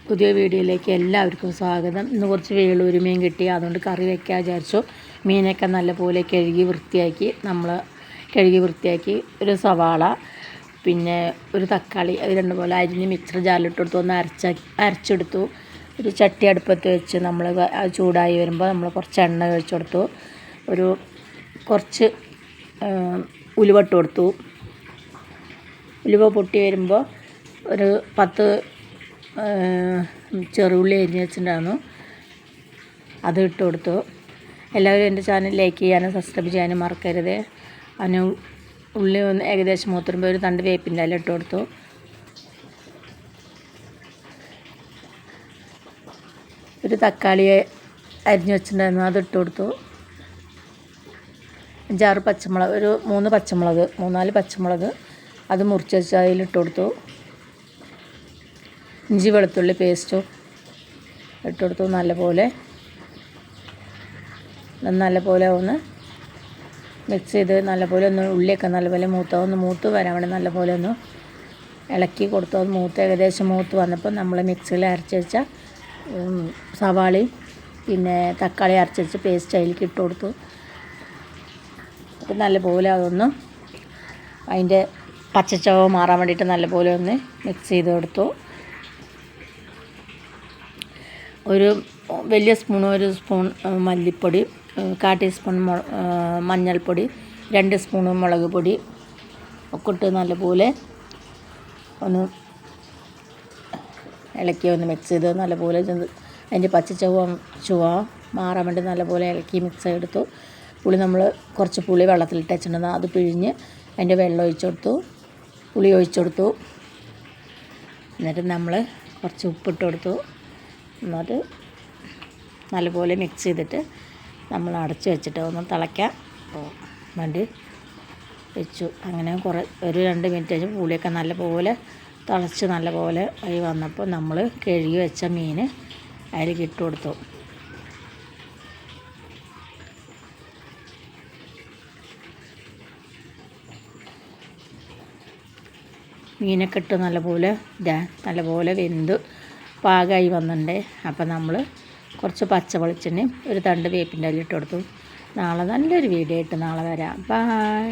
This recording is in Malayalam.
പുതിയ വീഡിയോയിലേക്ക് എല്ലാവർക്കും സ്വാഗതം. ഇന്ന് കുറച്ച് വേളൂരി മീൻ കിട്ടി, അതുകൊണ്ട് കറി വയ്ക്കാൻ വിചാരിച്ചു. മീനൊക്കെ നല്ലപോലെ കഴുകി വൃത്തിയാക്കി ഒരു സവാള, പിന്നെ ഒരു തക്കാളി, അത് രണ്ട് പോലെ അരിഞ്ഞ് മിക്സർ ജാറിലിട്ട് കൊടുത്തു. ഒന്ന് അരച്ചെടുത്തു. ഒരു ചട്ടി അടുപ്പത്ത് വെച്ച് നമ്മൾ ചൂടായി വരുമ്പോൾ നമ്മൾ കുറച്ച് എണ്ണ ഒഴിച്ചു കൊടുത്തു. കുറച്ച് ഉലുവ ഇട്ട് കൊടുത്തു. ഉലുവ പൊട്ടി വരുമ്പോൾ ഒരു 10 ചെറുള്ളി അരിഞ്ഞ് വെച്ചിട്ടുണ്ടായിരുന്നു, അത് ഇട്ട് കൊടുത്തു. എല്ലാവരും എൻ്റെ ചാനൽ ലൈക്ക് ചെയ്യാനും സബ്സ്ക്രൈബ് ചെയ്യാനും മറക്കരുത്. അതിന് ഉള്ളി ഒന്ന് ഏകദേശം മൂത്തുമ്പോൾ ഒരു തണ്ട് വേപ്പിൻ്റെ ഇല ഇട്ട് കൊടുത്തു. ഒരു തക്കാളി അരിഞ്ഞ് വെച്ചിട്ടുണ്ടായിരുന്നു, അത് ഇട്ട് കൊടുത്തു. 5-6 പച്ചമുളക്, ഒരു 3-4 പച്ചമുളക് അത് മുറിച്ച് വെച്ച് അതിലിട്ട് കൊടുത്തു. ഇഞ്ചി വെളുത്തുള്ളി പേസ്റ്റും ഇട്ട് കൊടുത്തു. നല്ലപോലെ ഒന്ന് മിക്സ് ചെയ്ത് നല്ലപോലെ ഒന്ന് ഉള്ളിയൊക്കെ നല്ലപോലെ മൂത്ത് വരാൻ വേണ്ടി നല്ലപോലെ ഒന്ന് ഇളക്കി കൊടുത്തു. അത് ഏകദേശം മൂത്ത് വന്നപ്പോൾ നമ്മൾ മിക്സിയിൽ അരച്ച് വെച്ച സവാളയും പിന്നെ തക്കാളി അരച്ച് വെച്ച പേസ്റ്റ് അതിലേക്ക് ഇട്ട് കൊടുത്തു. അപ്പോൾ നല്ലപോലെ അതിൻ്റെ പച്ചച്ചവ മാറാൻ വേണ്ടിയിട്ട് നല്ലപോലെ ഒന്ന് മിക്സ് ചെയ്ത് കൊടുത്തു. ഒരു വലിയ ഒരു സ്പൂൺ മല്ലിപ്പൊടി, 1/4 ടീസ്പൂൺ മഞ്ഞൾപ്പൊടി, 2 സ്പൂൺ മുളക് പൊടി ഒക്കെ ഇട്ട് നല്ലപോലെ ഒന്ന് ഇളക്കി ഒന്ന് മിക്സ് ചെയ്ത് നല്ലപോലെ അതിൻ്റെ ചുവ മാറാൻ വേണ്ടി നല്ലപോലെ ഇളക്കി മിക്സ് ചെയ്തെടുത്തു. നമ്മൾ കുറച്ച് പുളി വെള്ളത്തിലിട്ട് വെച്ചിട്ടുണ്ടെന്ന് അത് പിഴിഞ്ഞ് അതിൻ്റെ വെള്ളം ഒഴിച്ചു കൊടുത്തു, പുളി ഒഴിച്ചു കൊടുത്തു. എന്നിട്ട് നമ്മൾ കുറച്ച് ഉപ്പിട്ട് കൊടുത്തു. എന്നിട്ട് നല്ലപോലെ മിക്സ് ചെയ്തിട്ട് നമ്മൾ അടച്ച് വെച്ചിട്ട് ഒന്ന് തിളയ്ക്കാൻ വേണ്ടി വെച്ചു. അങ്ങനെ ഒരു 2 മിനിറ്റ് കഴിഞ്ഞ് പുളിയൊക്കെ നല്ലപോലെ തിളച്ച് നല്ലപോലെ ആയി വന്നപ്പോൾ നമ്മൾ കഴുകി വെച്ച മീൻ അതിലേക്ക് ഇട്ട് കൊടുത്തു. മീനൊക്കെ ഇട്ട് നല്ലപോലെ വെന്ത് പാകമായി വന്നിട്ടുണ്ട്. അപ്പം നമ്മൾ കുറച്ച് പച്ച വെളിച്ചെണ്ണയും ഒരു തണ്ട് വേപ്പിൻ്റെ ഇല ഇട്ട് കൊടുത്തു. നാളെ നല്ലൊരു വീഡിയോ ആയിട്ട് നാളെ വരാം. ബൈ.